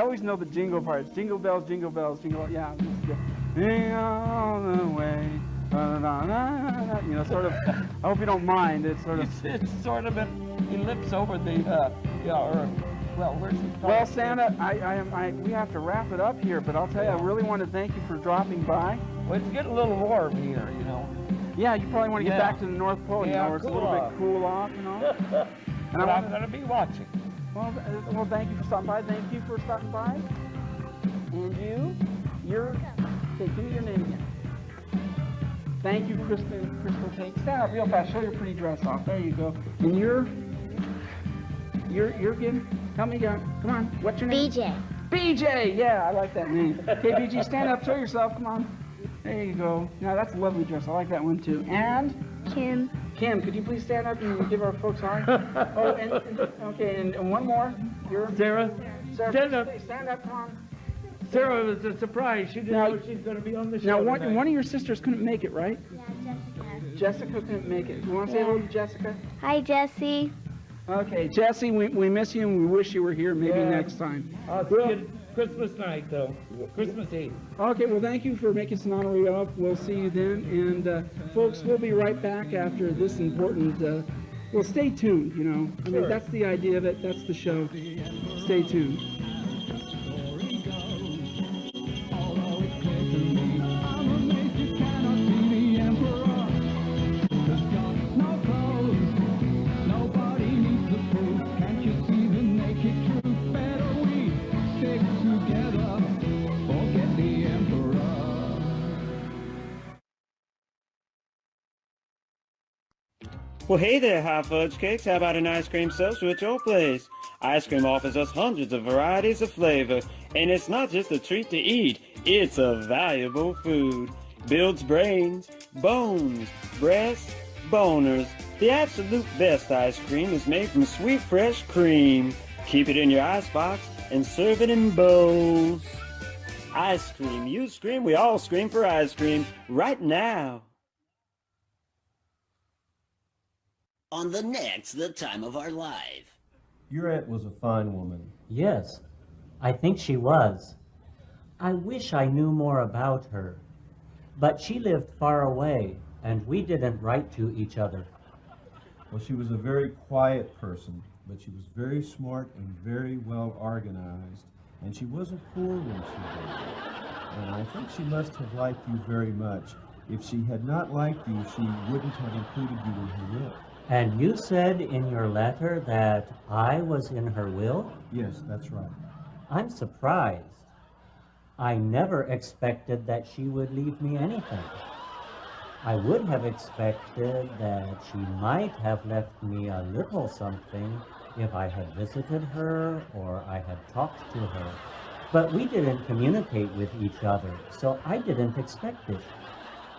I always know the jingle parts. Jingle bells, jingle. Yeah, this is good. Jingle all the way. You know, sort of. I hope you don't mind. It's sort of. It's sort of he lips over the well, where's he? Well, Santa, we have to wrap it up here, but I'll tell you, I really want to thank you for dropping by. Well, it's getting a little warm here, you know. Yeah, you probably want to get back to the North Pole, you know, where it's a little bit cool off, you know. And I'm going to be watching. Well, thank you for stopping by. Thank you for stopping by. And you're, okay, give me your name again. Thank you, Crystal Cake. Stand up real fast. Show your pretty dress off. There you go. And you're good. Help me out. Come on. What's your name? BJ. BJ. Yeah, I like that name. Okay, BJ, stand up. Show yourself. Come on. There you go. Now that's a lovely dress. I like that one too. And Kim. Kim, could you please stand up and give our folks hi? Oh, and one more. You're Sarah. Stand up. Stand up. Come on. Sarah was a surprise. She didn't know she's going to be on the show. Now, one of your sisters couldn't make it, right? Yeah, Jessica. Jessica couldn't make it. You want to say hello to Jessica? Hi, Jessie. Okay, Jessie, we miss you and we wish you were here maybe next time. Christmas night, though. Christmas Eve. Okay, well, thank you for making Sonata up. We'll see you then. And, folks, we'll be right back after this important, well, stay tuned, you know. I mean, that's the idea of it. That's the show. Stay tuned. Well, hey there, Hot Fudge Cakes. How about an ice cream social at your place? Ice cream offers us hundreds of varieties of flavor, and it's not just a treat to eat, it's a valuable food. Builds brains, bones, breasts, boners. The absolute best ice cream is made from sweet, fresh cream. Keep it in your icebox and serve it in bowls. Ice cream, you scream, we all scream for ice cream right now. On the next The Time of Our Life. Your aunt was a fine woman. Yes, I think she was. I wish I knew more about her. But she lived far away, and we didn't write to each other. Well, she was a very quiet person, but she was very smart and very well organized, and she wasn't poor when she died. And I think she must have liked you very much. If she had not liked you, she wouldn't have included you in her will. And you said in your letter that I was in her will? Yes, that's right. I'm surprised. I never expected that she would leave me anything. I would have expected that she might have left me a little something if I had visited her or I had talked to her. But we didn't communicate with each other, so I didn't expect it.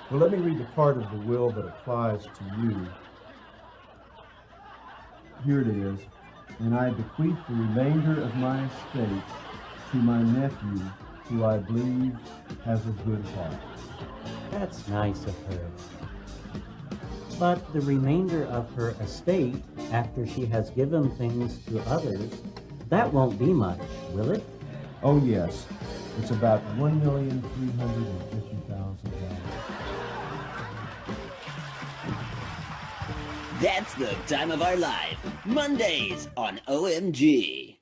Well, let me read the part of the will that applies to you. Here it is. And I bequeath the remainder of my estate to my nephew, who I believe has a good heart. That's nice of her. But the remainder of her estate, after she has given things to others, that won't be much, will it? Oh, yes. It's about $1,350,000. That's The Time of Our Life, Mondays on OMG.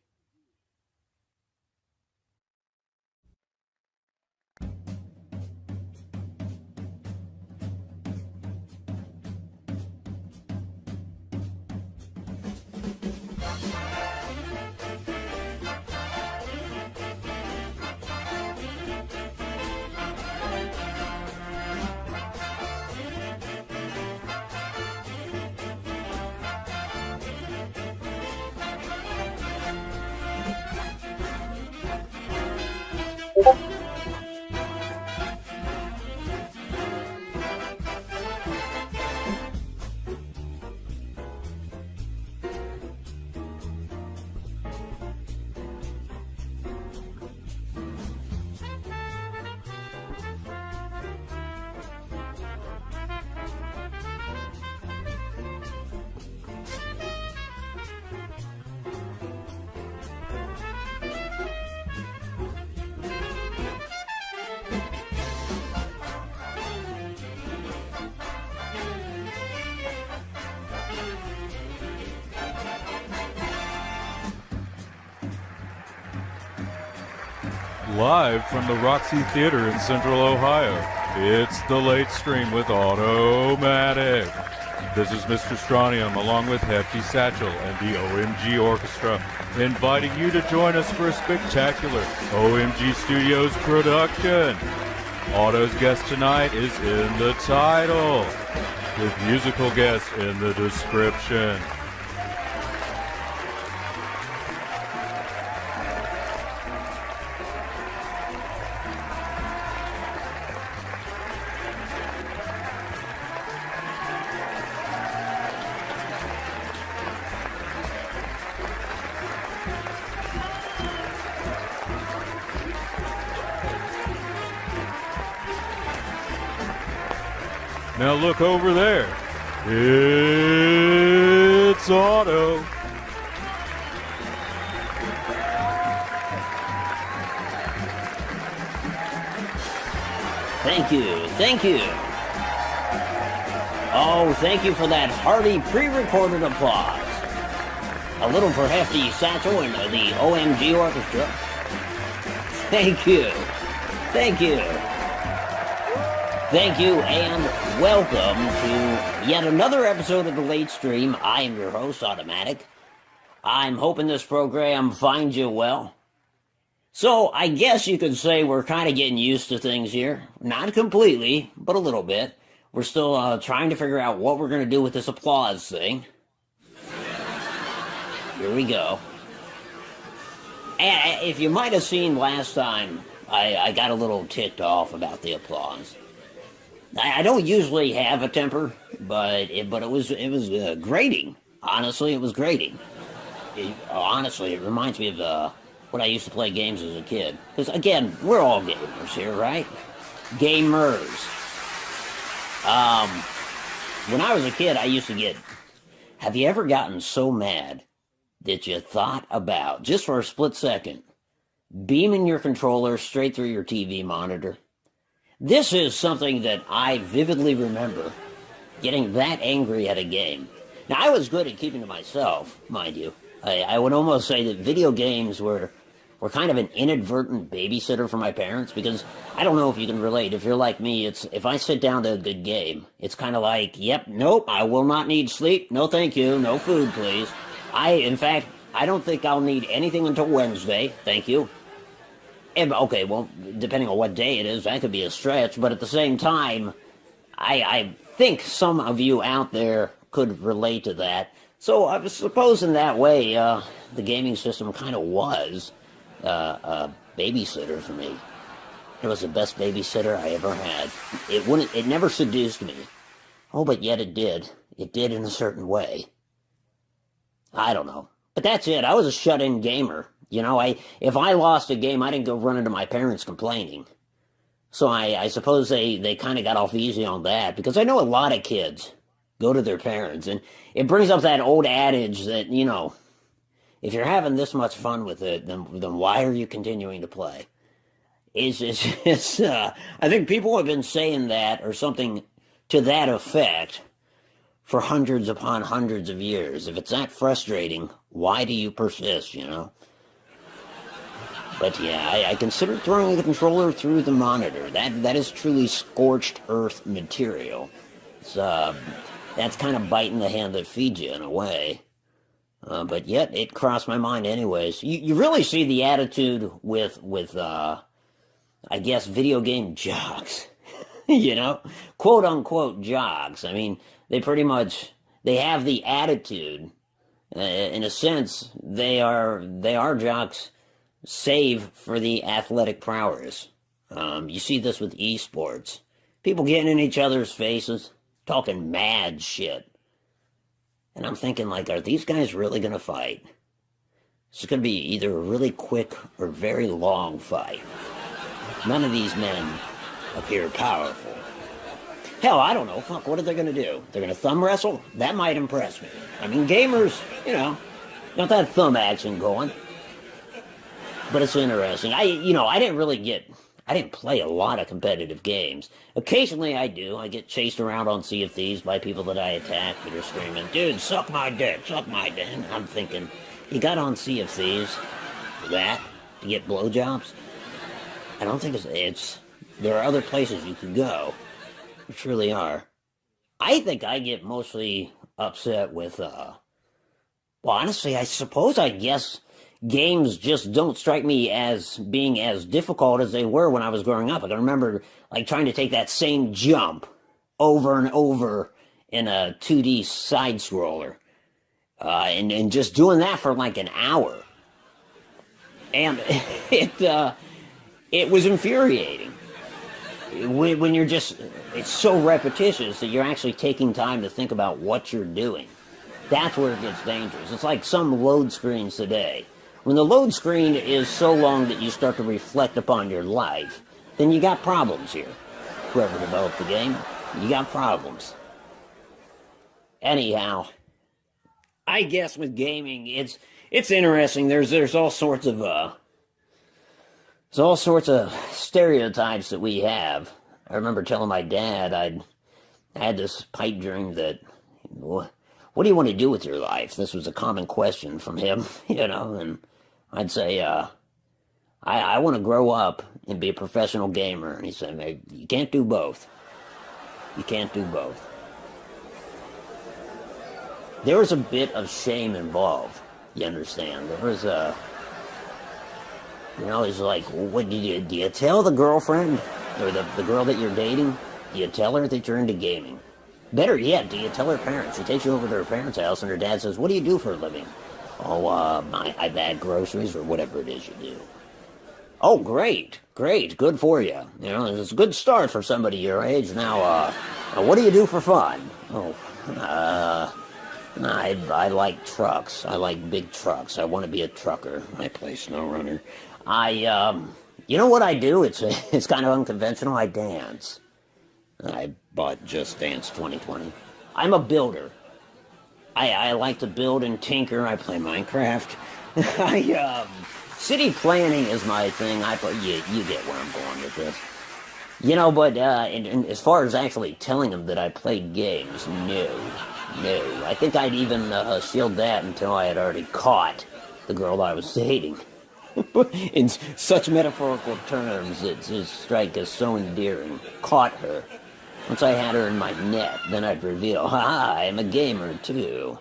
Live from the Roxy Theater in Central Ohio, it's The Late Stream with Otto Mattak. This is Mr. Strontium along with Hefty Satchel and the OMG Orchestra, inviting you to join us for a spectacular OMG Studios production. Otto's guest tonight is in the title, with musical guests in the description. Now look over there. It's Otto. Thank you. Oh, thank you for that hearty pre-recorded applause. A little for Hefty Satchel and the OMG Orchestra. Thank you, and welcome to yet another episode of The Late Stream. I am your host, Otto Mattak. I'm hoping this program finds you well. So, I guess you could say we're kind of getting used to things here. Not completely, but a little bit. We're still trying to figure out what we're going to do with this applause thing. Here we go. And if you might have seen last time, I got a little ticked off about the applause. I don't usually have a temper, but it was grating. Honestly, it was grating. Honestly, it reminds me of when I used to play games as a kid. Because again, we're all gamers here, right? Gamers. When I was a kid, I used to get. Have you ever gotten so mad that you thought about, just for a split second, beaming your controller straight through your TV monitor? This is something that I vividly remember, getting that angry at a game. Now, I was good at keeping to myself, mind you. I would almost say that video games were kind of an inadvertent babysitter for my parents, because I don't know if you can relate. If you're like me, it's if I sit down to a good game, it's kind of like, yep, nope, I will not need sleep. No, thank you. No food, please. In fact, I don't think I'll need anything until Wednesday. Thank you. And, okay, well, depending on what day it is, that could be a stretch. But at the same time, I think some of you out there could relate to that. So I suppose in that way, the gaming system kind of was a babysitter for me. It was the best babysitter I ever had. It never seduced me. Oh, but yet it did. It did in a certain way. I don't know. But that's it. I was a shut-in gamer. You know, if I lost a game, I didn't go running to my parents complaining. So I suppose they kind of got off easy on that, because I know a lot of kids go to their parents, and it brings up that old adage that, you know, if you're having this much fun with it, then why are you continuing to play? I think people have been saying that, or something to that effect, for hundreds upon hundreds of years. If it's that frustrating, why do you persist, you know? But yeah, I consider throwing the controller through the monitor. That is truly scorched earth material. It's, that's kind of biting the hand that feeds you in a way. But yet, it crossed my mind anyways. You really see the attitude with I guess, video game jocks. You know? Quote unquote jocks. I mean, they have the attitude. In a sense, they are jocks, save for the athletic prowess. You see this with esports. People getting in each other's faces, talking mad shit. And I'm thinking, like, are these guys really going to fight? It's going to be either a really quick or very long fight. None of these men appear powerful. Hell, I don't know. Fuck, what are they going to do? They're going to thumb wrestle? That might impress me. I mean, gamers, you know, got that thumb action going. But it's interesting. I didn't play a lot of competitive games. Occasionally I do. I get chased around on Sea of Thieves by people that I attack that are screaming, dude, suck my dick, suck my dick. And I'm thinking, you got on Sea of Thieves for that? To get blowjobs? I don't think there are other places you can go. There truly are. I think I get mostly upset with, well, honestly, I guess games just don't strike me as being as difficult as they were when I was growing up. I can remember, like, trying to take that same jump over and over in a 2D side-scroller, and just doing that for, like, an hour. And it was infuriating. When you're just, it's so repetitious that you're actually taking time to think about what you're doing. That's where it gets dangerous. It's like some load screens today. When the load screen is so long that you start to reflect upon your life, then you got problems here. Whoever developed the game, you got problems. Anyhow, I guess with gaming, it's interesting. There's all sorts of stereotypes that we have. I remember telling my dad I had this pipe dream that, what do you want to do with your life? This was a common question from him, and I'd say, I want to grow up and be a professional gamer. And he said, you can't do both. You can't do both. There was a bit of shame involved, you understand. There was he's like, what do you tell the girlfriend or the girl that you're dating? Do you tell her that you're into gaming? Better yet, do you tell her parents? She takes you over to her parents' house and her dad says, what do you do for a living? Oh, I bag groceries or whatever it is you do. Oh, great, good for you. It's a good start for somebody your age. Now, what do you do for fun? Oh, I like trucks. I like big trucks. I want to be a trucker. I play snow runner. You know what I do? It's kind of unconventional. I dance. I bought Just Dance 2020. I'm a builder. I like to build and tinker. I play Minecraft. City planning is my thing. You get where I'm going with this. But and as far as actually telling them that I played games, no. I think I'd even shield that until I had already caught the girl I was dating. In such metaphorical terms, it just strike as so endearing. Caught her. Once I had her in my net, then I'd reveal, I'm a gamer too.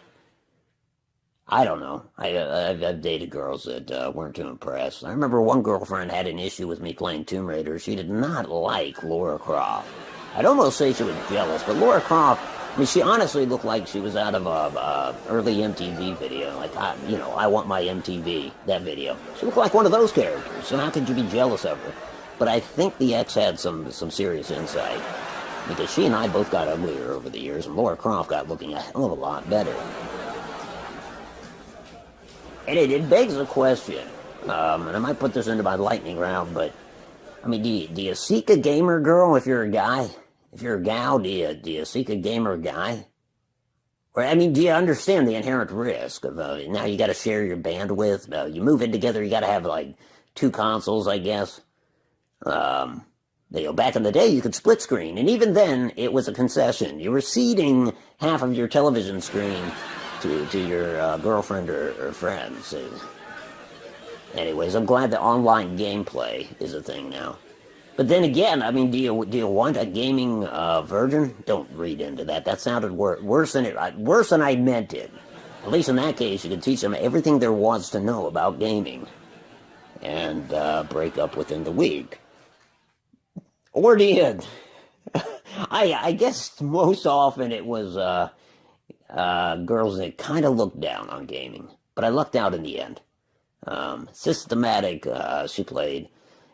I don't know. I've dated girls that weren't too impressed. I remember one girlfriend had an issue with me playing Tomb Raider. She did not like Lara Croft. I'd almost say she was jealous, but Lara Croft, she honestly looked like she was out of a early MTV video. Like, I Want My MTV, that video. She looked like one of those characters, so how could you be jealous of her? But I think the ex had some serious insight, because she and I both got uglier over the years, and Lara Croft got looking a hell of a lot better. And it begs the question, and I might put this into my lightning round, but, do you seek a gamer girl if you're a guy? If you're a gal, do you seek a gamer guy? Or, do you understand the inherent risk of, now you gotta share your bandwidth, you move in together, you gotta have, like, 2 consoles, I guess. Back in the day, you could split screen, and even then, it was a concession. You were ceding half of your television screen to your girlfriend or friends. Anyways, I'm glad that online gameplay is a thing now. But then again, do you want a gaming virgin? Don't read into that. That sounded worse than I meant it. At least in that case, you could teach them everything there was to know about gaming, and break up within the week. Or do you? I guess most often it was girls that kind of looked down on gaming, but I lucked out in the end. Systematic, she played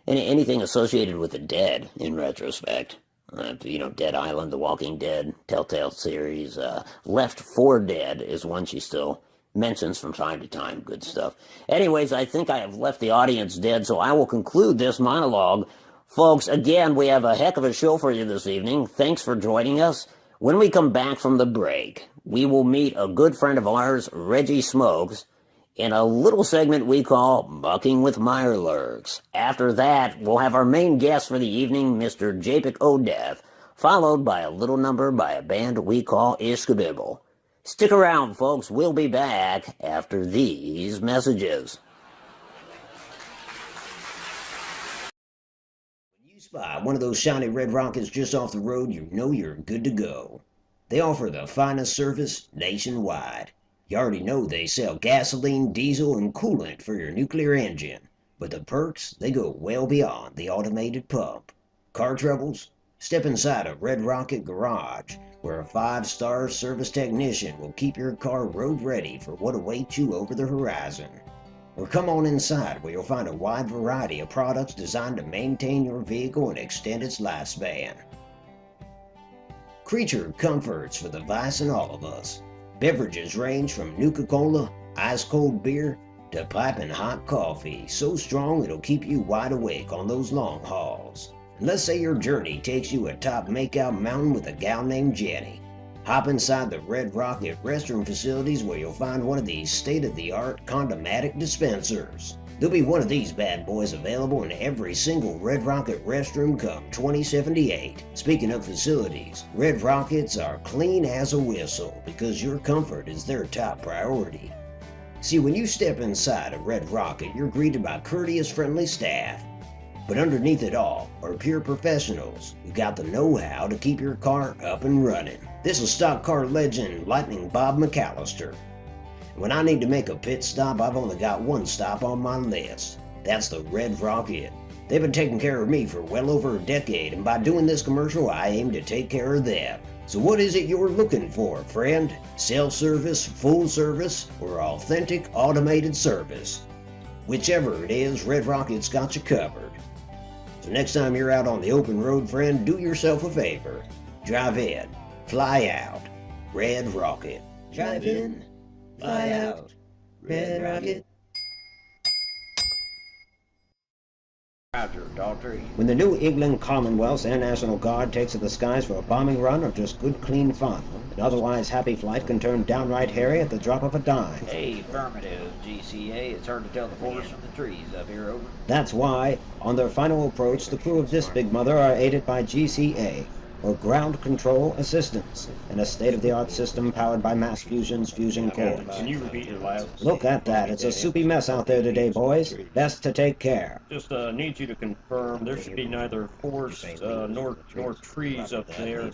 anything associated with the dead, in retrospect. Dead Island, The Walking Dead, Telltale series, Left 4 Dead is one she still mentions from time to time. Good stuff. Anyways, I think I have left the audience dead, so I will conclude this monologue. Folks, again, we have a heck of a show for you this evening. Thanks for joining us. When we come back from the break, we will meet a good friend of ours, Reggie Smokes, in a little segment we call Bucking with Mirelurks. After that, we'll have our main guest for the evening, Mr. Japic O'Death, followed by a little number by a band we call Ishkabibble. Stick around, folks. We'll be back after these messages. You spot one of those shiny red rockets just off the road, you know you're good to go. They offer the finest service nationwide. You already know they sell gasoline, diesel, and coolant for your nuclear engine. But the perks, they go well beyond the automated pump. Car troubles? Step inside a Red Rocket garage, where a 5-star service technician will keep your car road ready for what awaits you over the horizon. Or come on inside, where you'll find a wide variety of products designed to maintain your vehicle and extend its lifespan. Creature comforts for the vice in all of us. Beverages range from Nuka-Cola, ice-cold beer, to piping hot coffee, so strong it'll keep you wide awake on those long hauls. And let's say your journey takes you atop Makeout Mountain with a gal named Jenny. Hop inside the Red Rocket restroom facilities, where you'll find one of these state-of-the-art Condomatic dispensers. There'll be one of these bad boys available in every single Red Rocket restroom come 2078. Speaking of facilities, Red Rockets are clean as a whistle because your comfort is their top priority. See, when you step inside a Red Rocket, you're greeted by courteous, friendly staff. But underneath it all are pure professionals who got the know-how to keep your car up and running. This is stock car legend Lightning Bob McAllister. When I need to make a pit stop, I've only got one stop on my list. That's the Red Rocket. They've been taking care of me for well over a decade, and by doing this commercial, I aim to take care of them. So what is it you're looking for, friend? Self-service, full service, or authentic automated service? Whichever it is, Red Rocket's got you covered. So next time you're out on the open road, friend, do yourself a favor. Drive in, fly out, Red Rocket. Drive in, fly out, Red Rocket. Roger, Daltrey. When the New England Commonwealth's Air National Guard takes to the skies for a bombing run or just good clean fun, an otherwise happy flight can turn downright hairy at the drop of a dime. Hey, affirmative, GCA. It's hard to tell the forest from the trees up here, over. That's why, on their final approach, the crew of this big mother are aided by GCA, or Ground Control Assistance, and a state-of-the-art system powered by Mass Fusion's fusion cores. Can you repeat your last? Look at that. It's a soupy mess out there today, boys. Best to take care. Just need you to confirm there should be neither forest nor trees up there.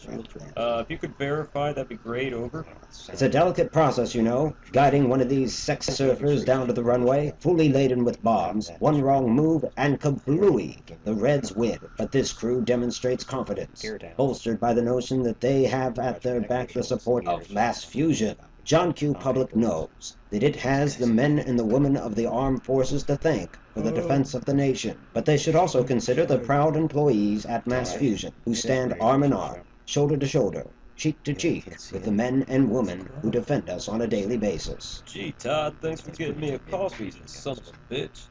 If you could verify, that'd be great. Over. It's a delicate process, you know, guiding one of these sex surfers down to the runway, fully laden with bombs. One wrong move, and kablooey! The Reds win. But this crew demonstrates confidence, bolstered by the notion that they have at their back the support of Mass Fusion. John Q. Public knows that it has the men and the women of the armed forces to thank for the defense of the nation. But they should also consider the proud employees at Mass Fusion, who stand arm in arm, shoulder to shoulder, cheek to cheek, with the men and women who defend us on a daily basis. Gee, Todd, thanks for getting me a coffee, you son of a bitch.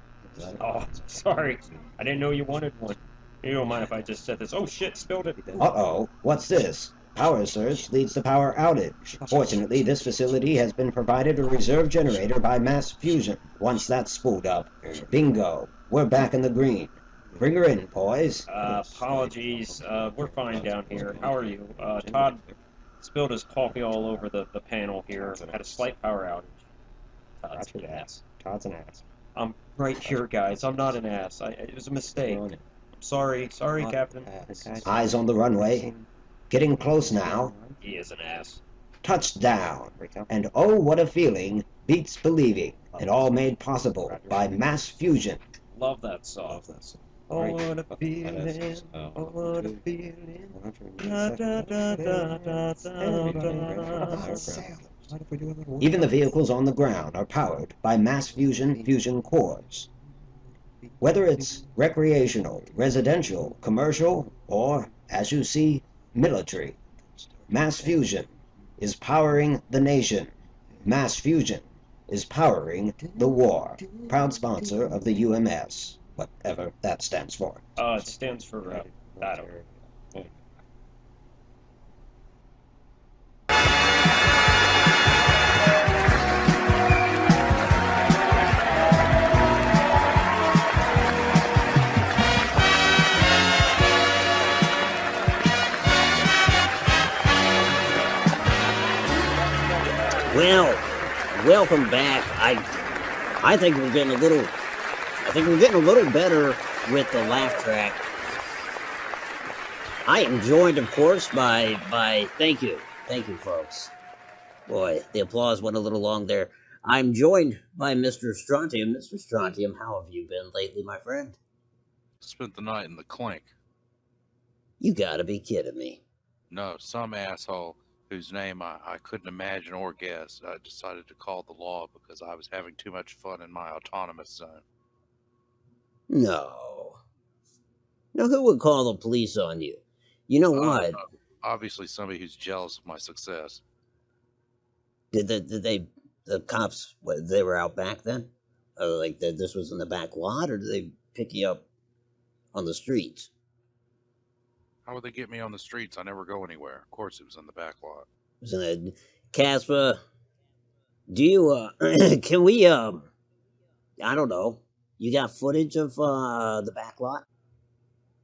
Oh, sorry. I didn't know you wanted one. You don't mind if I just said this? Oh shit, spilled it. Uh-oh, what's this? Power surge leads to power outage. Fortunately, this facility has been provided a reserve generator by Mass Fusion. Once that's spooled up, bingo, we're back in the green. Bring her in, boys. Apologies. We're fine down here. How are you? Todd spilled his coffee all over the panel here. Had a slight power outage. Todd's an ass. Todd's an ass. I'm right here, guys. I'm not an ass. It was a mistake. Sorry, Captain. Eyes on the runway. Getting close now. He is an ass. Touchdown. And oh, what a feeling. Beats believing. And all made possible by Mass Fusion. Love that song. Oh, what a feeling. Oh, what a feeling. Da, da, da, da, da, da, da. Even the vehicles on the ground are powered by Mass Fusion fusion cores. Whether it's recreational, residential, commercial, or, as you see, military, Mass Fusion is powering the nation. Mass Fusion is powering the war. Proud sponsor of the UMS, whatever that stands for. It stands for battle. Well, welcome back. I think we're getting a little better with the laugh track. I am joined, of course, by thank you, folks. Boy, the applause went a little long there. I'm joined by Mr. Strontium. Mr. Strontium, how have you been lately, my friend? Spent the night in the clink. You gotta be kidding me. No, some asshole whose name I couldn't imagine or guess decided to call the law because I was having too much fun in my autonomous zone. No. Now, who would call the police on you? You know what? Obviously, somebody who's jealous of my success. Did the cops, they were out back then? This was in the back lot, or did they pick you up on the streets? How would they get me on the streets? I never go anywhere. Of course, it was in the back lot. It was in the Casper. Do you, can we, I don't know. You got footage of, the back lot?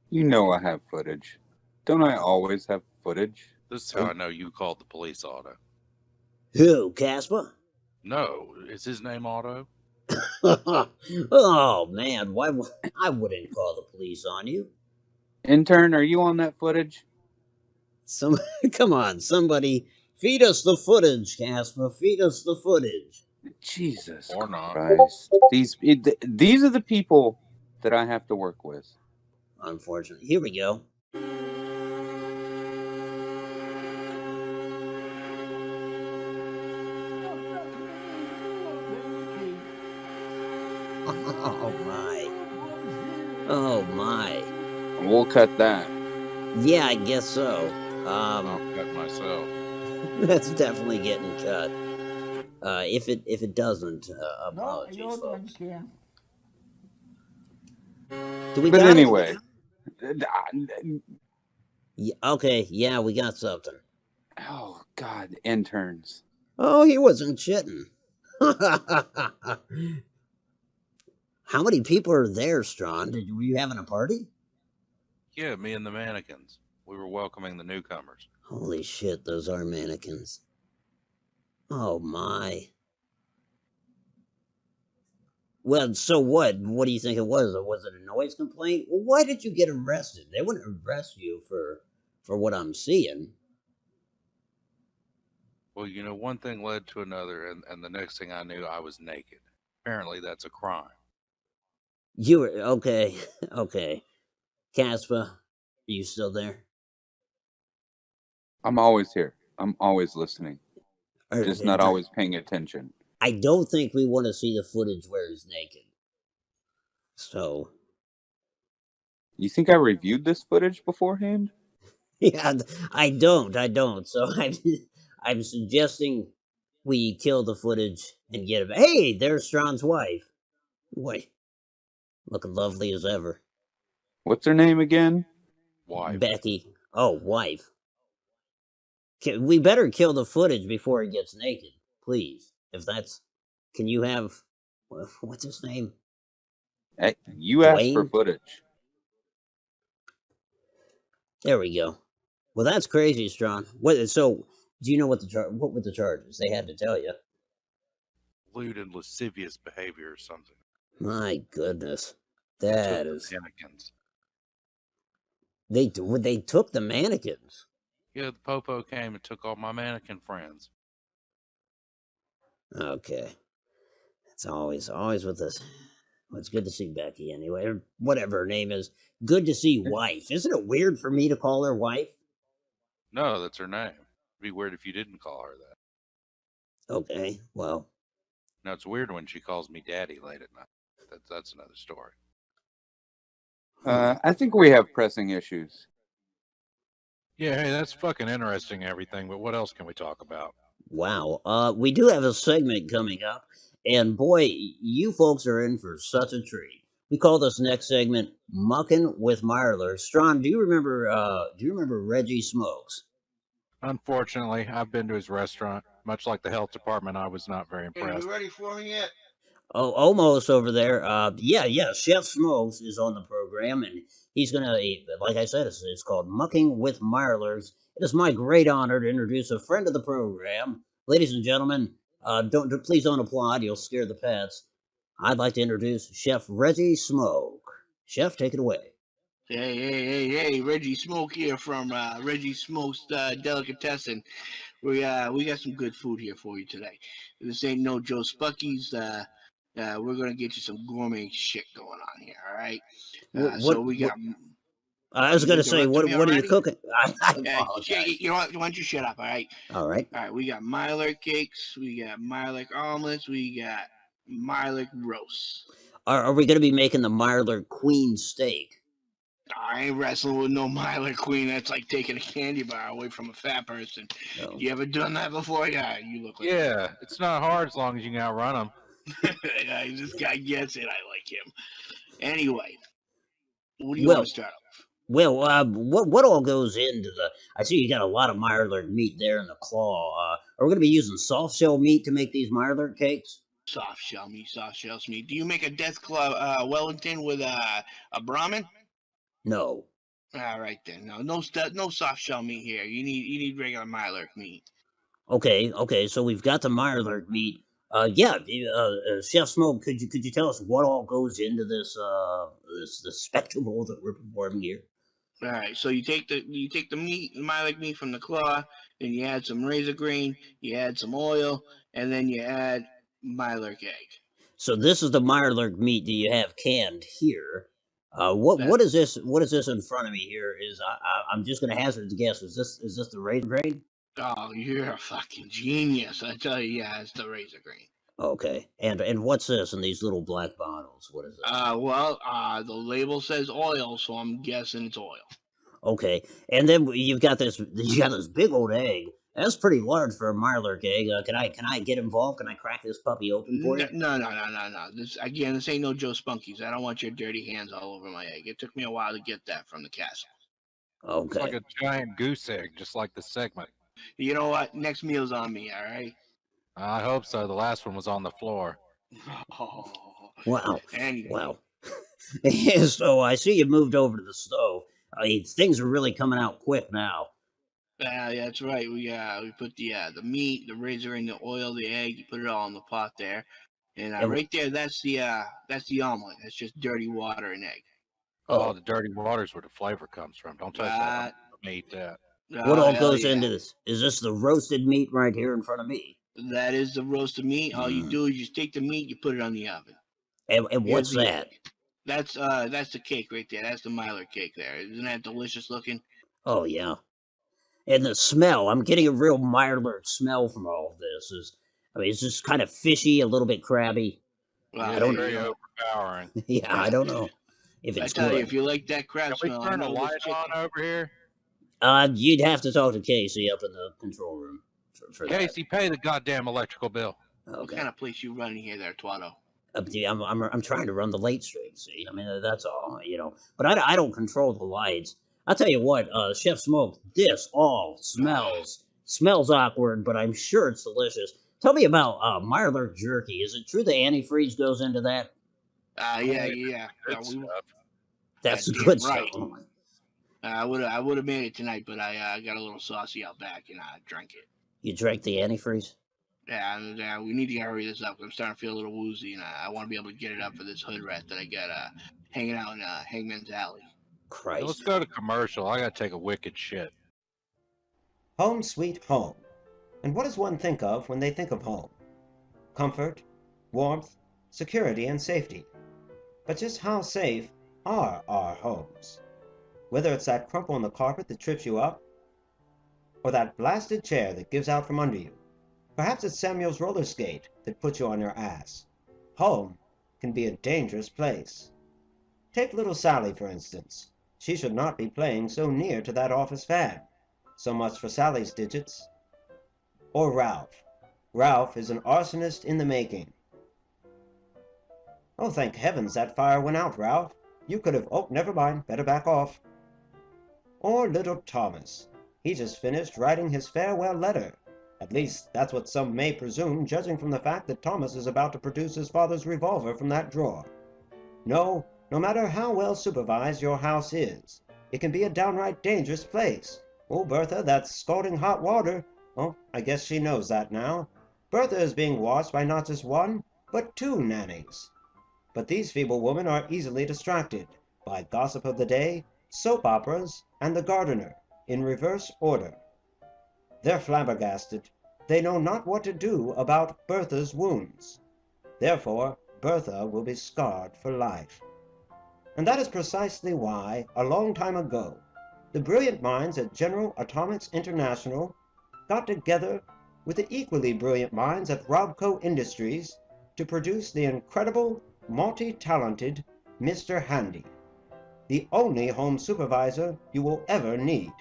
You know I have footage. Don't I always have footage? This is how I know you called the police, Otto. Who, Casper? No, is his name Otto? Oh, man, I wouldn't call the police on you. Intern, are you on that footage? Come on, somebody, feed us the footage, Casper. Feed us the footage. Jesus Or not. Christ. These are the people that I have to work with. Unfortunately. Here we go. Oh, my. Oh, my. We'll cut that. Yeah, I guess so. I'll cut myself. That's definitely getting cut. If it doesn't, apologies, No, folks. yeah. Do we But got anyway. Yeah, okay, yeah, we got something. Oh, God, interns. Oh, he wasn't shitting. How many people are there, Strawn? Were you having a party? Yeah, me and the mannequins. We were welcoming the newcomers. Holy shit, those are mannequins. Oh, my. Well, so what? What do you think it was? Was it a noise complaint? Well, why did you get arrested? They wouldn't arrest you for what I'm seeing. Well, one thing led to another, and the next thing I knew, I was naked. Apparently, that's a crime. You were, okay, okay. Casper, are you still there? I'm always here. I'm always listening. Just not always paying attention. I don't think we want to see the footage where he's naked. So. You think I reviewed this footage beforehand? Yeah, I don't. So I'm suggesting we kill the footage and get him. Hey, there's Strawn's wife. Boy, looking lovely as ever. What's her name again? Wife. Becky. Oh, wife. We better kill the footage before he gets naked, please. If that's, can you have, what's his name? Hey, you asked for Dwayne? footage. There we go. Well, that's crazy, Strawn. So, do you know what were the charges? They had to tell you. Lewd and lascivious behavior or something. My goodness, that is. Mannequins. They took the mannequins. Yeah, the popo came and took all my mannequin friends. Okay, it's always with this. Well, it's good to see Becky anyway, or whatever her name is. Good to see wife. Isn't it weird for me to call her wife? No, that's her name. It'd be weird if you didn't call her that. Okay, well. Now, it's weird when she calls me daddy late at night. That's another story. I think we have pressing issues. Yeah, hey, that's fucking interesting, everything, but what else can we talk about? Wow, we do have a segment coming up, and boy, you folks are in for such a treat. We call this next segment "Muckin' with Marler." Strawn, do you remember Reggie Smokes? Unfortunately, I've been to his restaurant. Much like the health department, I was not very impressed. Are you ready for me yet? Oh, almost over there. Yeah. Chef Smokes is on the program, and he's gonna, like I said, it's called Mucking with Marlers. It is my great honor to introduce a friend of the program, ladies and gentlemen. Please don't applaud; you'll scare the pets. I'd like to introduce Chef Reggie Smoke. Chef, take it away. Hey, Reggie Smoke here from Reggie Smokes Delicatessen. We got some good food here for you today. This ain't no Joe Spucky's. We're gonna get you some gourmet shit going on here. All right. So we got. I was You going to say, interrupted me what are you already? cooking? I You apologize. know what? Why don't you shut up? All right. All right. All right. We got Mylar cakes. We got Mylar omelets. We got Mylar roasts. Are we going to be making the Marler Queen steak? I ain't wrestling with no Mylar Queen. That's like taking a candy bar away from a fat person. No. You ever done that before? Yeah, you look like. Yeah, it's not hard as long as you can outrun them. Yeah, this guy gets it. I like him. Anyway, what do you Well, want to start off? Well, what all goes into the? I see you got a lot of Mirelurk meat there in the claw. Are we going to be using soft shell meat to make these Mirelurk cakes? Soft shell meat. Do you make a Death Claw Wellington with a Brahmin? No. All right then. No soft shell meat here. You need regular Mylark meat. Okay. So we've got the Mirelurk meat. Yeah. Chef Smoke, could you tell us what all goes into this spectacle that we're performing here? All right, so you take the meat, the Mylark meat from the claw, then you add some razor grain, you add some oil, and then you add Mylark egg. So this is the Mirelurk meat that you have canned here. What is this? What is this in front of me here? I'm just going to hazard a guess. Is this the razor grain? Oh, you're a fucking genius! I tell you, yeah, it's the razor grain. Okay, and what's this in these little black bottles? What is this? The label says oil, so I'm guessing it's oil. Okay, and then you got this big old egg. That's pretty large for a Mirelurk egg. Can I get involved? Can I crack this puppy open for you? No. This ain't no Joe Spunkies. I don't want your dirty hands all over my egg. It took me a while to get that from the castle. Okay. It's like a giant goose egg, just like the segment. You know what? Next meal's on me. All right. I hope so. The last one was on the floor. Oh. Wow. Anyway. Wow. So I see you moved over to the stove. Things are really coming out quick now. Yeah, that's right. We put the meat, the razor, and the oil, the egg. You put it all in the pot there, and right there, that's the omelet. That's just dirty water and egg. Oh, the dirty water's where the flavor comes from. Don't touch that. I made that. What all goes into this? Is this the roasted meat right here in front of me? That is the roasted meat. All you do is you take the meat, you put it on the oven. And what's that? That's the cake right there. That's the Mylar cake there. Isn't that delicious looking? Oh yeah. And the smell, I'm getting a real Mirelurk smell from all of this. It's just kind of fishy, a little bit crabby. Well, I don't very overpowering. Yeah, I don't know if it's I tell good. you, if you like that crab Can smell, we turn a light on over here? You'd have to talk to Casey up in the control room for that. Casey, pay the goddamn electrical bill. What Okay. kind of place you running here, there, Twatto? I'm trying to run the late stream. See, I mean that's all, But I don't control the lights. I'll tell you what, Chef Smoke, this all smells awkward, but I'm sure it's delicious. Tell me about Mirelurk jerky. Is it true the antifreeze goes into that? Yeah. That's the Damn good right. stuff. I would have made it tonight, but I got a little saucy out back and I drank it. You drank the antifreeze? Yeah, we need to hurry this up. I'm starting to feel a little woozy, and I want to be able to get it up for this hood rat that I got hanging out in Hangman's Alley. Christ. Let's go to commercial. I gotta take a wicked shit. Home sweet home. And what does one think of when they think of home? Comfort, warmth, security, and safety. But just how safe are our homes? Whether it's that crumple on the carpet that trips you up, or that blasted chair that gives out from under you. Perhaps it's Samuel's roller skate that puts you on your ass. Home can be a dangerous place. Take little Sally, for instance. She should not be playing so near to that office fan. So much for Sally's digits. Or Ralph. Ralph is an arsonist in the making. Oh, thank heavens that fire went out, Ralph. You could have... Oh, never mind. Better back off. Or little Thomas. He just finished writing his farewell letter. At least, that's what some may presume, judging from the fact that Thomas is about to produce his father's revolver from that drawer. No matter how well supervised your house is, it can be a downright dangerous place. Oh, Bertha, that's scalding hot water. Oh, I guess she knows that now. Bertha is being watched by not just one, but 2 nannies. But these feeble women are easily distracted by gossip of the day, soap operas, and The Gardener, in reverse order. They're flabbergasted. They know not what to do about Bertha's wounds. Therefore, Bertha will be scarred for life. And that is precisely why, a long time ago, the brilliant minds at General Atomics International got together with the equally brilliant minds at Robco Industries to produce the incredible, multi-talented Mr. Handy, the only home supervisor you will ever need.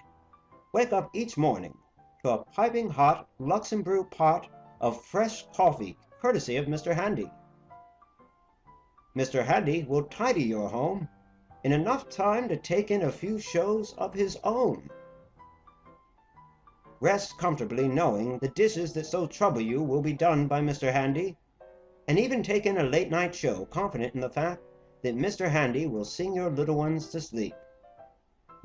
Wake up each morning to a piping hot Luxembourg pot of fresh coffee, courtesy of Mr. Handy. Mr. Handy will tidy your home in enough time to take in a few shows of his own. Rest comfortably knowing the dishes that so trouble you will be done by Mr. Handy, and even take in a late-night show confident in the fact that Mr. Handy will sing your little ones to sleep.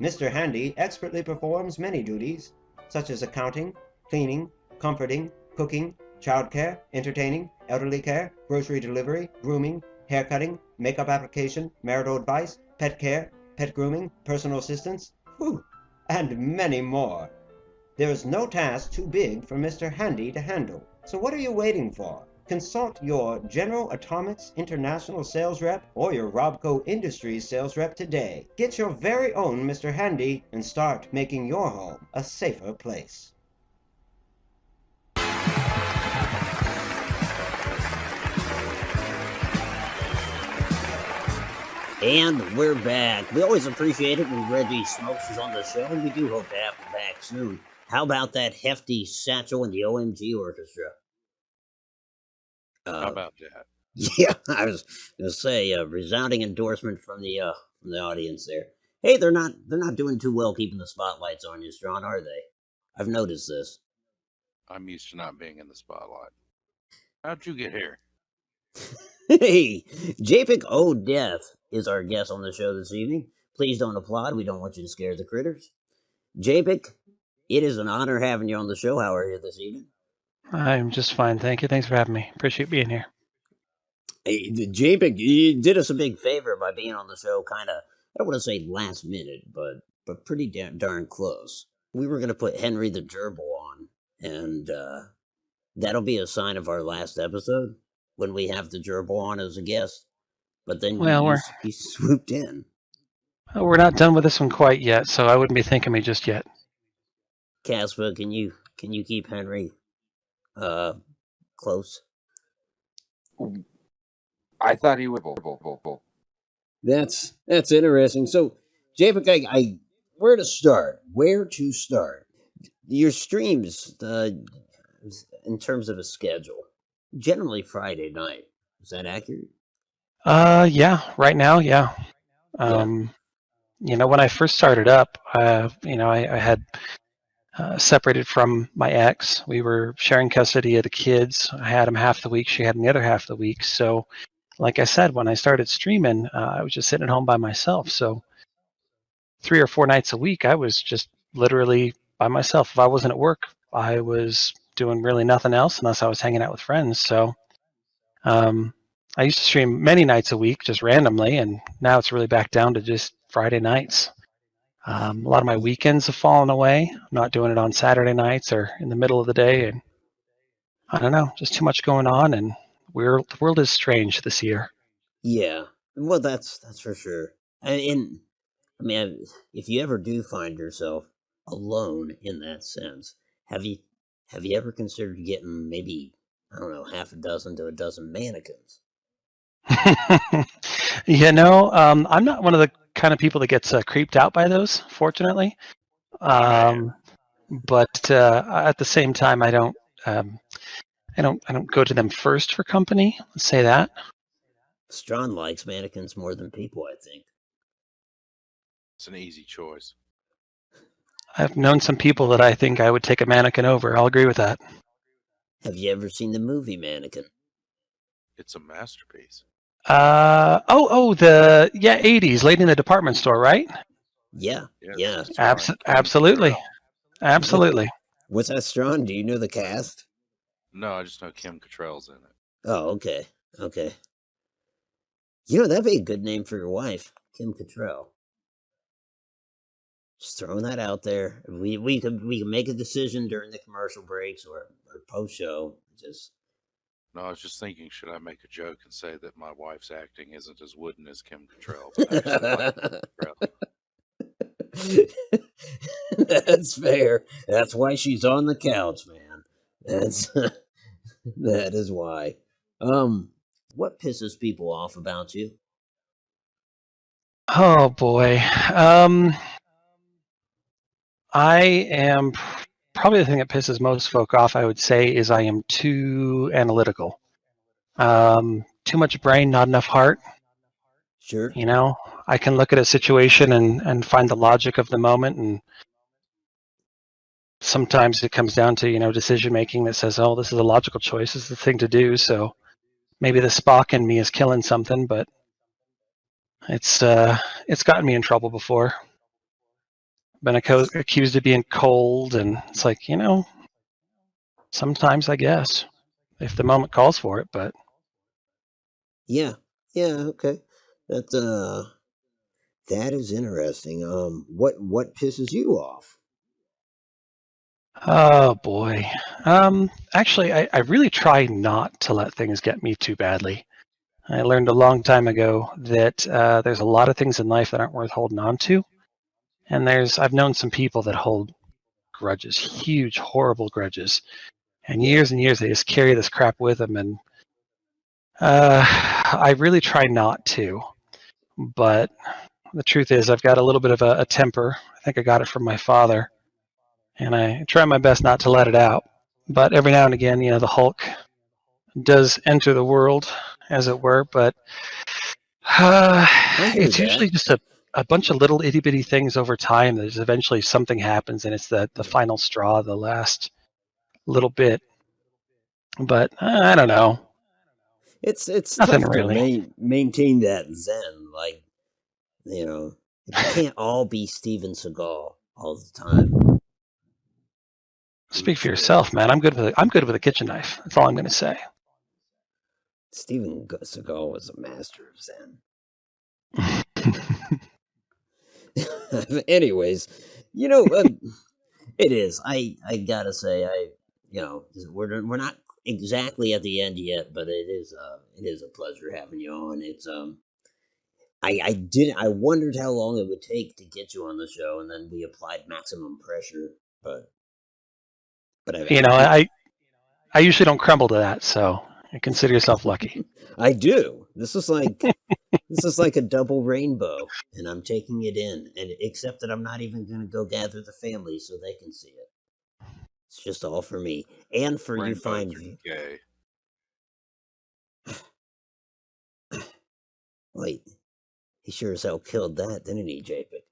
Mr. Handy expertly performs many duties, such as accounting, cleaning, comforting, cooking, childcare, entertaining, elderly care, grocery delivery, grooming, haircutting, makeup application, marital advice, pet care, pet grooming, personal assistance, and many more. There is no task too big for Mr. Handy to handle. So what are you waiting for? Consult your General Atomics International sales rep or your Robco Industries sales rep today. Get your very own Mr. Handy and start making your home a safer place. And we're back. We always appreciate it when Reggie Smokes is on the show, and we do hope to have him back soon. How about that hefty satchel and the OMG Orchestra? How about that? Yeah, I was gonna say a resounding endorsement from the audience there. Hey, they're not doing too well keeping the spotlights on you, Strawn, are they? I've noticed this. I'm used to not being in the spotlight. How'd you get here? Hey, Japic O'Death is our guest on the show this evening. Please don't applaud. We don't want you to scare the critters. Japic, it is an honor having you on the show. How are you this evening? I'm just fine, thank you. Thanks for having me. Appreciate being here. Hey, Japic, you did us a big favor by being on the show kind of, I don't want to say last minute, but pretty darn close. We were going to put Henry the Gerbil on, and that'll be a sign of our last episode when we have the gerbil on as a guest. But then you swooped in. We're not done with this one quite yet, so I wouldn't be thanking me just yet. Casper, can you keep Henry close? I thought he would. That's interesting. So, Japic, where to start? Your streams, in terms of a schedule, generally Friday night. Is that accurate? Yeah. Right now, yeah. You know, when I first started up, you know, I had separated from my ex. We were sharing custody of the kids. I had them half the week. She had them the other half the week. So, like I said, when I started streaming, I was just sitting at home by myself. So 3 or 4 nights a week, I was just literally by myself. If I wasn't at work, I was doing really nothing else unless I was hanging out with friends. So I used to stream many nights a week, just randomly, and now it's really back down to just Friday nights. A lot of my weekends have fallen away. I'm not doing it on Saturday nights or in the middle of the day, and I don't know, just too much going on, and the world is strange this year. Yeah, well, that's for sure. And I mean, if you ever do find yourself alone in that sense, have you ever considered getting maybe, I don't know, half a dozen to a dozen mannequins? You know, I'm not one of the kind of people that gets creeped out by those, fortunately. But at the same time, I don't go to them first for company. Let's say that. Strawn likes mannequins more than people, I think. It's an easy choice. I've known some people that I think I would take a mannequin over. I'll agree with that. Have you ever seen the movie Mannequin? It's a masterpiece. The 80s, Lady in the Department Store, right? Yeah. Absolutely. What's that, Strawn? Do you know the cast? No, I just know Kim Cattrall's in it. Oh, okay. You know, that'd be a good name for your wife, Kim Cattrall. Just throwing that out there. We can make a decision during the commercial breaks or post show. Just No, I was just thinking, should I make a joke and say that my wife's acting isn't as wooden as Kim Cattrall, but I actually like Kim Cattrall. That's fair. That's why she's on the couch, man. That's that is why. What pisses people off about you? Oh boy. I am probably the thing that pisses most folk off, I would say, is I am too analytical. Too much brain, not enough heart. Sure. You know, I can look at a situation and find the logic of the moment, and sometimes it comes down to, you know, decision making that says, oh, this is a logical choice, this is the thing to do. So maybe the Spock in me is killing something, but it's gotten me in trouble before. Been accused of being cold, and it's like, you know, sometimes I guess if the moment calls for it, but Yeah. Okay. That is interesting. What pisses you off? oh boy. Actually, I really try not to let things get me too badly. I learned a long time ago that there's a lot of things in life that aren't worth holding on to, and I've known some people that hold grudges, huge, horrible grudges, and years they just carry this crap with them, and I really try not to, but the truth is I've got a little bit of a temper. I think I got it from my father, and I try my best not to let it out. But every now and again, you know, the Hulk does enter the world, as it were, but it's usually just a bunch of little itty bitty things over time. There's eventually something happens, and it's the final straw, the last little bit. But I don't know. It's nothing tough really. to maintain that zen. Like, you know, you can't all be Steven Seagal all the time. Speak for yourself, man. I'm good with a kitchen knife. That's all I'm going to say. Steven Seagal was a master of zen. Anyways, you know, it is. I gotta say, you know, we're not exactly at the end yet, but it is a pleasure having you on. It's I wondered how long it would take to get you on the show, and then we applied maximum pressure, but you know, I usually don't crumble to that, so consider yourself lucky. I do. This is like a double rainbow, and I'm taking it in, and except that I'm not even going to go gather the family so they can see it. It's just all for me and for you fine. Gay. Wait, he sure as hell killed that, didn't he, Japic?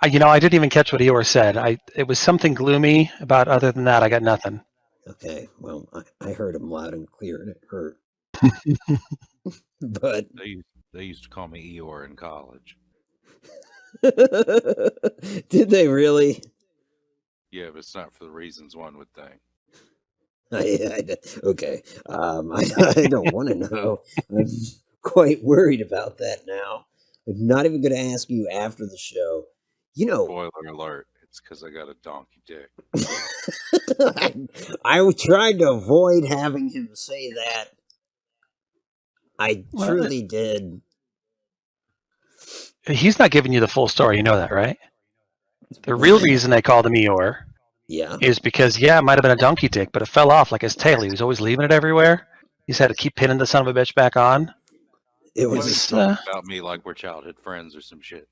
You know, I didn't even catch what Eeyore said. It was something gloomy about. Other than that, I got nothing. Okay, well, I heard him loud and clear, and it hurt. But they used to call me Eeyore in college. Did they really? Yeah, but it's not for the reasons one would think. Okay, I don't want to know. I'm quite worried about that now. I'm not even going to ask you after the show. You know, spoiler alert, it's because I got a donkey dick. I tried to avoid having him say that. I truly did. He's not giving you the full story, you know that, right? The real reason they called him Eeyore is because, it might have been a donkey dick, but it fell off like his tail. He was always leaving it everywhere. He's had to keep pinning the son of a bitch back on. It was about me like we're childhood friends or some shit.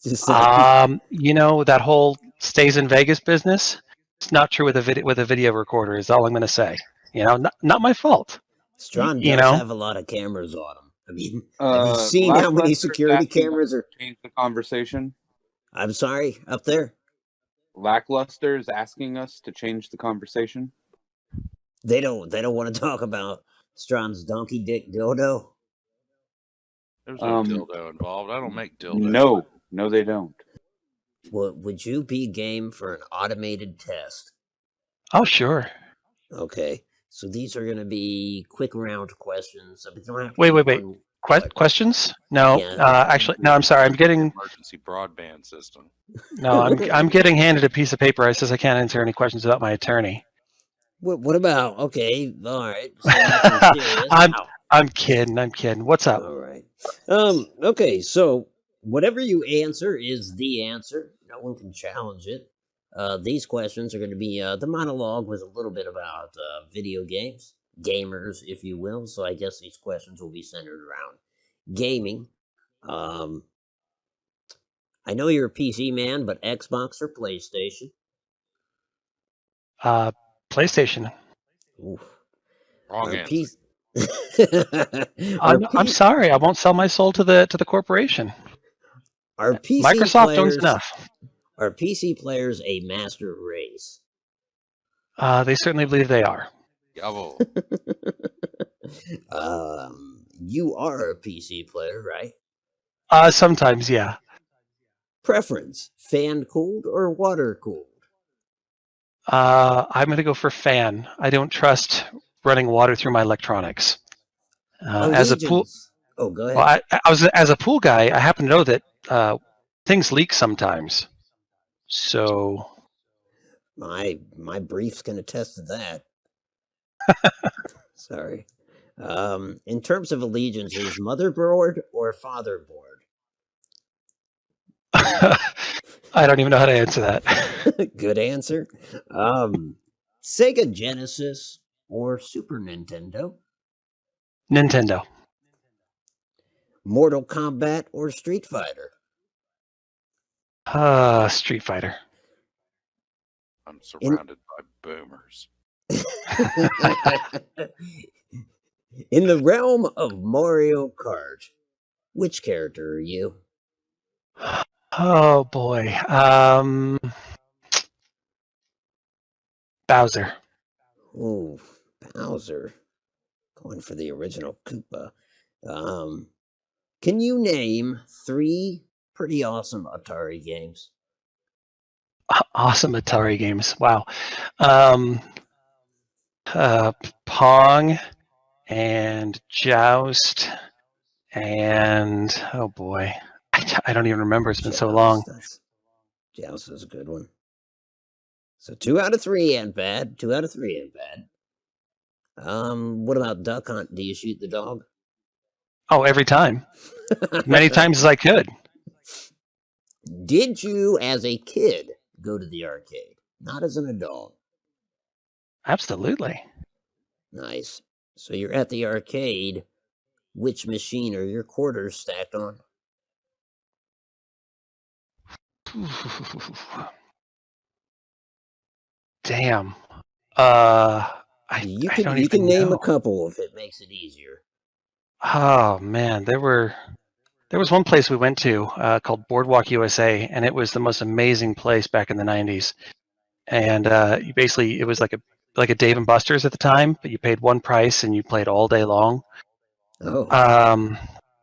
You know, that whole stays in Vegas business, it's not true with a video recorder, is all I'm going to say. You know, not my fault. Strawn does have a lot of cameras on him. I mean, have you seen how many security cameras are... Change the conversation. I'm sorry, up there? Lackluster is asking us to change the conversation. They don't want to talk about Strawn's donkey dick dildo? There's no dildo involved. I don't make dildos. No, they don't. Well, would you be game for an automated test? Oh, sure. Okay. So these are going to be quick round questions. Wait. Questions? No. Yeah. Actually, no. I'm sorry. I'm getting Emergency broadband system. no. I'm getting handed a piece of paper that says I can't answer any questions without my attorney. What about? Okay, all right. So nothing serious. I'm kidding. I'm kidding. What's up? All right. Okay, so whatever you answer is the answer. No one can challenge it. These questions are going to be the monologue was a little bit about video games, gamers, if you will. So I guess these questions will be centered around gaming. I know you're a PC man, but Xbox or PlayStation? PlayStation. Oof. Wrong Our answer. I'm sorry. I won't sell my soul to the corporation. Our PC Microsoft owns players, enough. Are PC players a master race? They certainly believe they are. Bravo. You are a PC player, right? Sometimes, yeah. Preference: fan cooled or water cooled? I'm going to go for fan. I don't trust running water through my electronics. As a pool, Oh, go ahead. well, as a pool guy, I happen to know that things leak sometimes. So My briefs can attest to that. Sorry. In terms of allegiances, motherboard or fatherboard? I don't even know how to answer that. Good answer. Sega Genesis or Super Nintendo? Nintendo. Mortal Kombat or Street Fighter? Street Fighter. I'm surrounded by boomers. In the realm of Mario Kart, which character are you? Oh boy. Bowser. Ooh, Bowser. Going for the original Koopa. Can you name 3 pretty awesome Atari games? Awesome Atari games. Wow. Pong and Joust and oh boy, I don't even remember. It's been so long. Joust is a good one. So 2 out of 3 ain't bad. 2 out of 3 ain't bad. What about Duck Hunt? Do you shoot the dog? Oh, every time. Many times as I could. Did you, as a kid, go to the arcade? Not as an adult. Absolutely. Nice. So you're at the arcade. Which machine are your quarters stacked on? Damn. You I can don't you even can name know. a couple if it makes it easier. Oh man, there was one place we went to called Boardwalk USA, and it was the most amazing place back in the '90s. And it was like a Dave and Buster's at the time, but you paid one price and you played all day long. There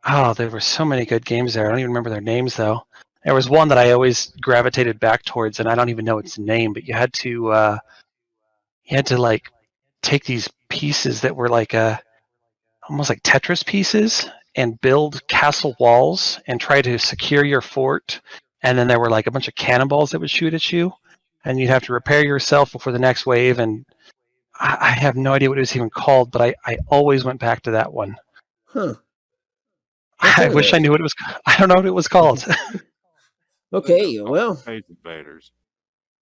were so many good games there. I don't even remember their names though. There was one that I always gravitated back towards, and I don't even know its name. But you had to like take these pieces that were like almost like Tetris pieces and build castle walls and try to secure your fort. And then there were like a bunch of cannonballs that would shoot at you, and you'd have to repair yourself before the next wave. And I have no idea what it was even called, but I always went back to that one. Huh. I wish I knew what it was. I don't know what it was called. Okay, well, Space Invaders.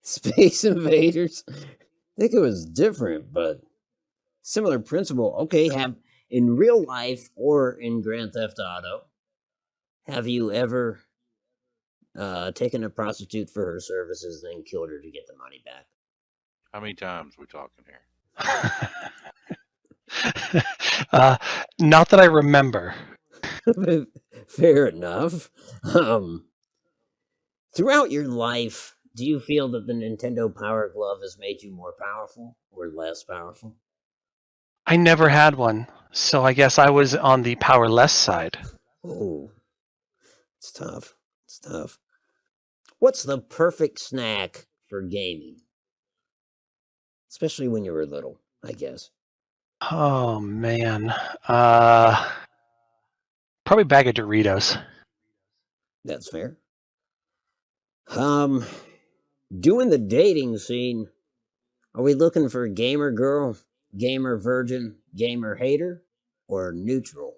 Space Invaders. I think it was different, but similar principle. Okay, have in real life or in Grand Theft Auto, have you ever taken a prostitute for her services, then killed her to get the money back? How many times we talking here? Not that I remember. Fair enough. Throughout your life, do you feel that the Nintendo Power Glove has made you more powerful or less powerful? I never had one, so I guess I was on the powerless side. Oh, it's tough. It's tough. What's the perfect snack for gaming? Especially when you were little, I guess. Oh man. Probably a bag of Doritos. That's fair. Doing the dating scene, are we looking for gamer girl, gamer virgin, gamer hater, or neutral?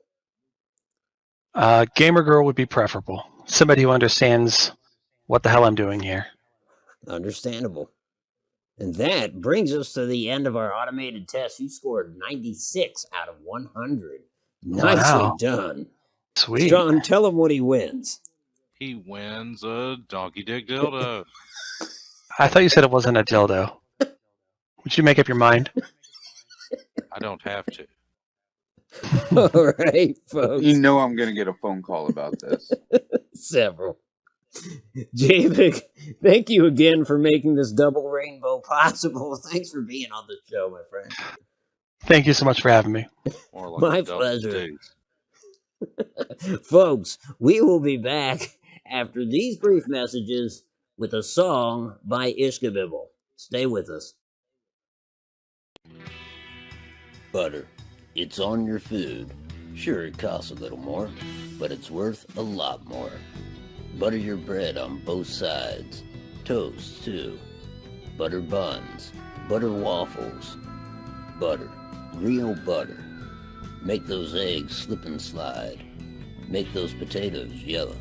Gamer girl would be preferable. Somebody who understands what the hell I'm doing here. Understandable. And that brings us to the end of our automated test. You scored 96 out of 100. Nicely Wow. done. Sweet. Strong, tell him what he wins. He wins a donkey dick dildo. I thought you said it wasn't a dildo. Would you make up your mind? I don't have to. All right, folks. You know I'm going to get a phone call about this. Several. Japic, thank you again for making this double rainbow possible. Thanks for being on the show, my friend. Thank you so much for having me. More like My a double pleasure. days. Folks, we will be back after these brief messages with a song by Ishkabibble. Stay with us. Butter. It's on your food. Sure, it costs a little more, but it's worth a lot more. Butter your bread on both sides. Toast, too. Butter buns. Butter waffles. Butter. Real butter. Make those eggs slip and slide. Make those potatoes yellow.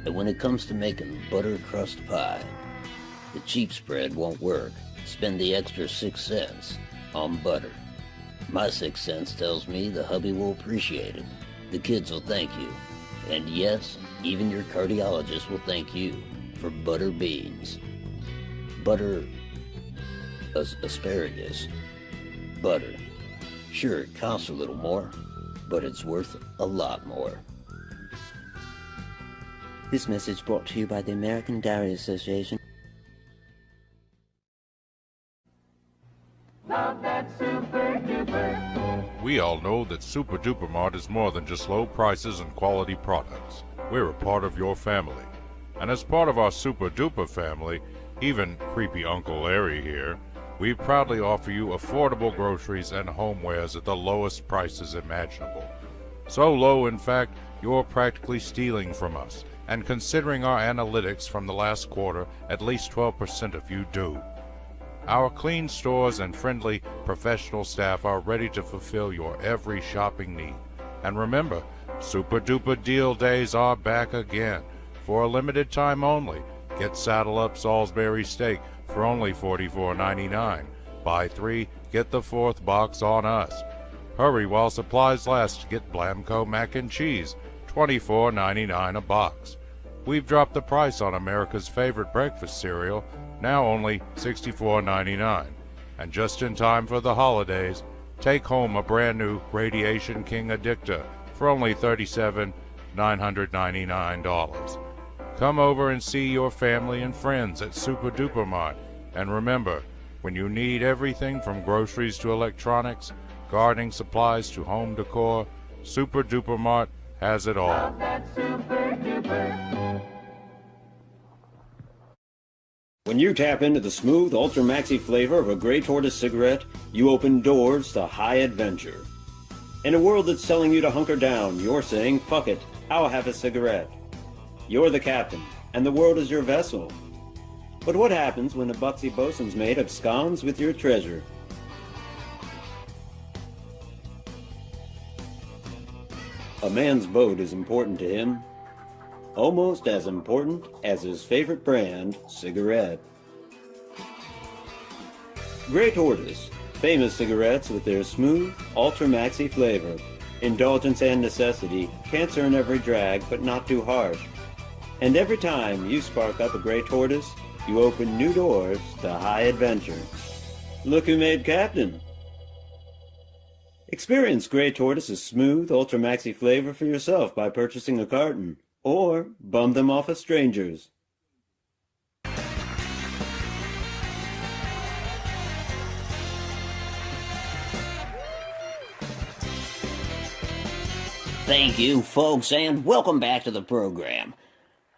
And when it comes to making butter crust pie, the cheap spread won't work. Spend the extra 6 cents on butter. My 6 cents tells me the hubby will appreciate it. The kids will thank you. And yes, even your cardiologist will thank you for butter beans. Butter asparagus. Butter. Sure, it costs a little more, but it's worth a lot more. This message brought to you by the American Dairy Association. We all know that Super Duper Mart is more than just low prices and quality products. We're a part of your family. And as part of our Super Duper family, even creepy Uncle Larry here, we proudly offer you affordable groceries and homewares at the lowest prices imaginable. So low, in fact, you're practically stealing from us. And considering our analytics from the last quarter, at least 12% of you do. Our clean stores and friendly professional staff are ready to fulfill your every shopping need. And remember, Super Duper Deal Days are back again. For a limited time only, get Saddle Up Salisbury Steak for only $44.99. Buy 3, get the 4th box on us. Hurry while supplies last to get Blamco Mac and Cheese, $24.99 a box. We've dropped the price on America's favorite breakfast cereal, now only $64.99. And just in time for the holidays, take home a brand new Radiation King Addicta for only $37,999. Come over and see your family and friends at Super Duper Mart. And remember, when you need everything from groceries to electronics, gardening supplies to home decor, Super Duper Mart has it all. When you tap into the smooth, ultra-maxi flavor of a Grey Tortoise cigarette, you open doors to high adventure. In a world that's telling you to hunker down, you're saying, fuck it, I'll have a cigarette. You're the captain, and the world is your vessel. But what happens when a buxy bosun's mate absconds with your treasure? A man's boat is important to him. Almost as important as his favorite brand, cigarette. Grey Tortoise, famous cigarettes with their smooth, ultra-maxi flavor. Indulgence and necessity, cancer in every drag, but not too harsh. And every time you spark up a Grey Tortoise, you open new doors to high adventure. Look who made captain. Experience Grey Tortoise's smooth, ultra-maxi flavor for yourself by purchasing a carton. Or bum them off as strangers. Thank you, folks, and welcome back to the program.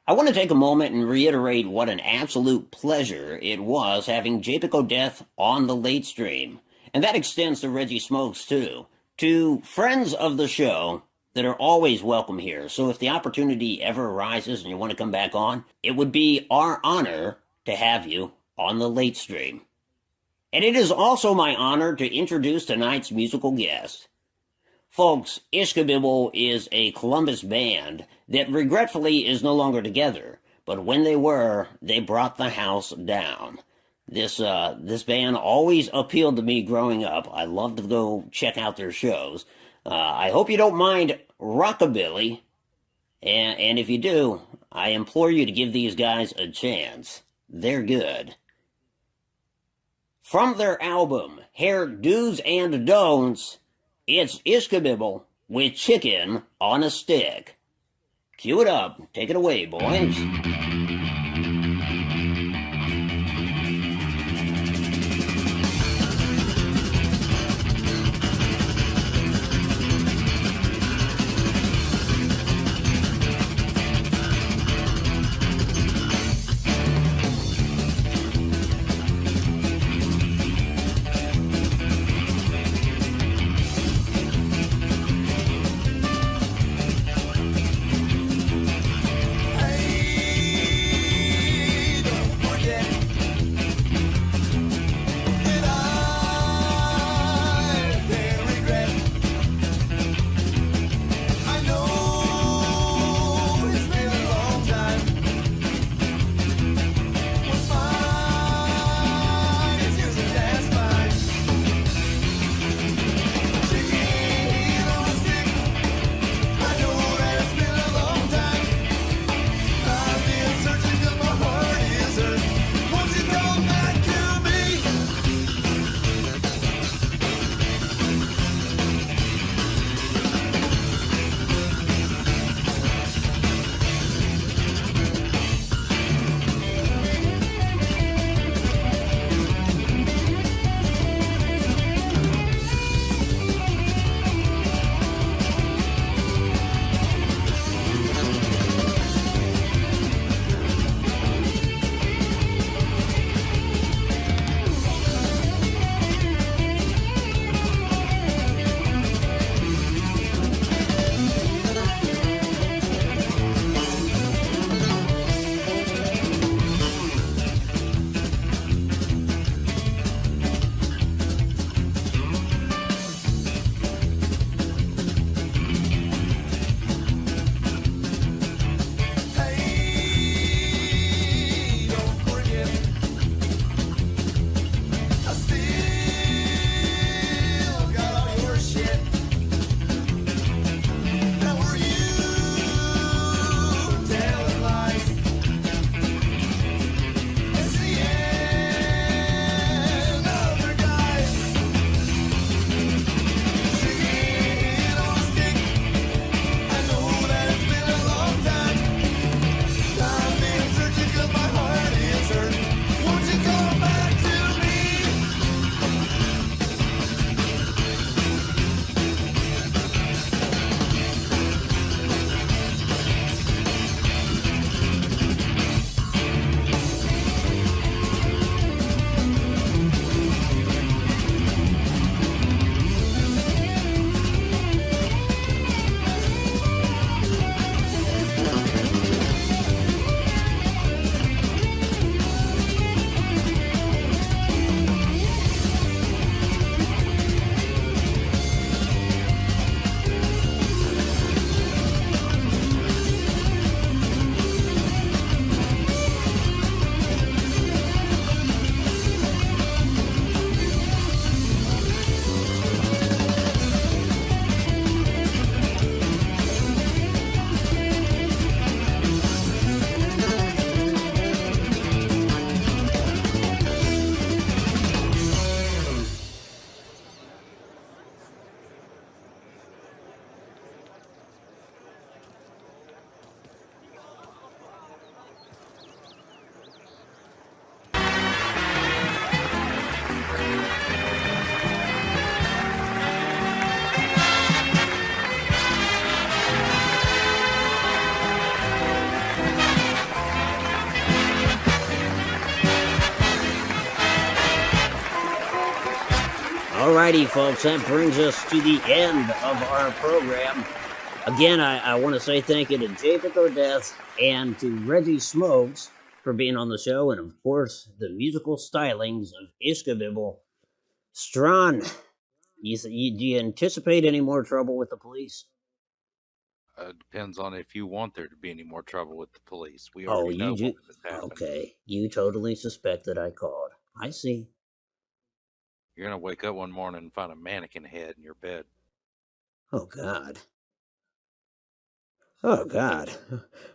I want to take a moment and reiterate what an absolute pleasure it was having Japic O'Death on the late stream. And that extends to Reggie Smokes, too. To friends of the show, that are always welcome here. So if the opportunity ever arises and you want to come back on, it would be our honor to have you on the late stream. And it is also my honor to introduce tonight's musical guest. Folks, Ishkabibble is a Columbus band that regretfully is no longer together, but when they were, they brought the house down. This band always appealed to me growing up. I love to go check out their shows. I hope you don't mind rockabilly, and if you do, I implore you to give these guys a chance. They're good. From their album, Hair Do's and Don'ts, it's Ishkabibble with Chicken on a Stick. Cue it up. Take it away, boys. Alrighty, folks, that brings us to the end of our program. Again, I want to say thank you to Japic O'Death and to Reggie Smokes for being on the show, and of course, the musical stylings of Ishkabibble. Strawn, do you anticipate any more trouble with the police? Depends on if you want there to be any more trouble with the police. We Oh, already know what has happened. Okay, you totally suspect that I called. I see. You're going to wake up one morning and find a mannequin head in your bed. Oh, God. Oh, God.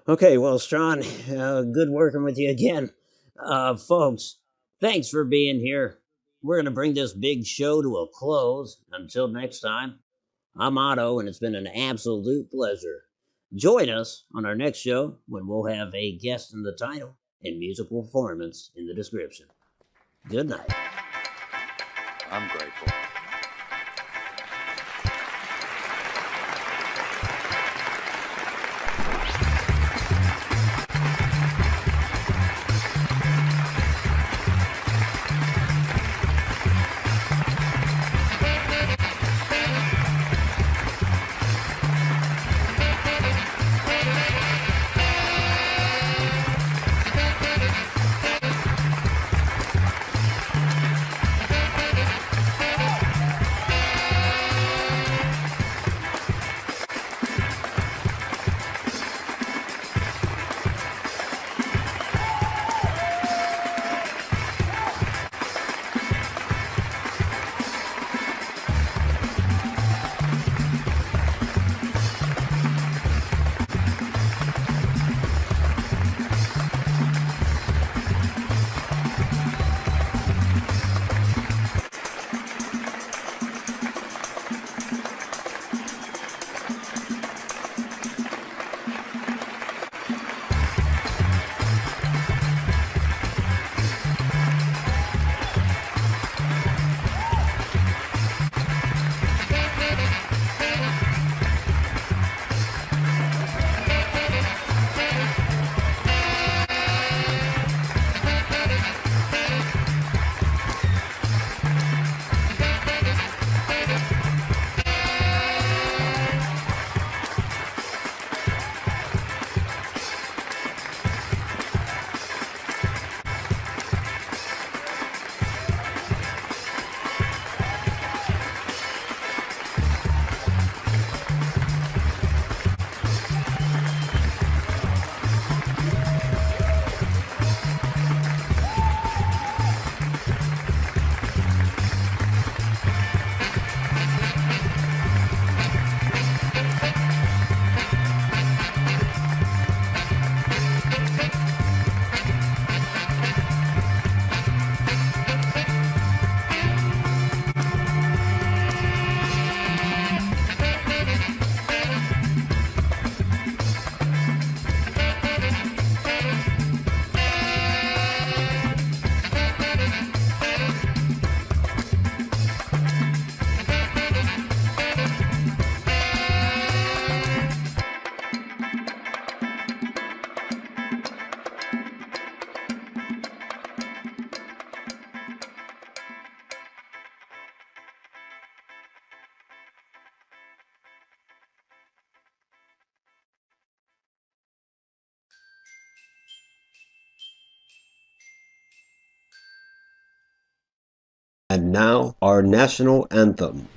Okay, well, Strawn, good working with you again. Folks, thanks for being here. We're going to bring this big show to a close. Until next time, I'm Otto, and it's been an absolute pleasure. Join us on our next show when we'll have a guest in the title and musical performance in the description. Good night. I'm grateful. And now, our national anthem.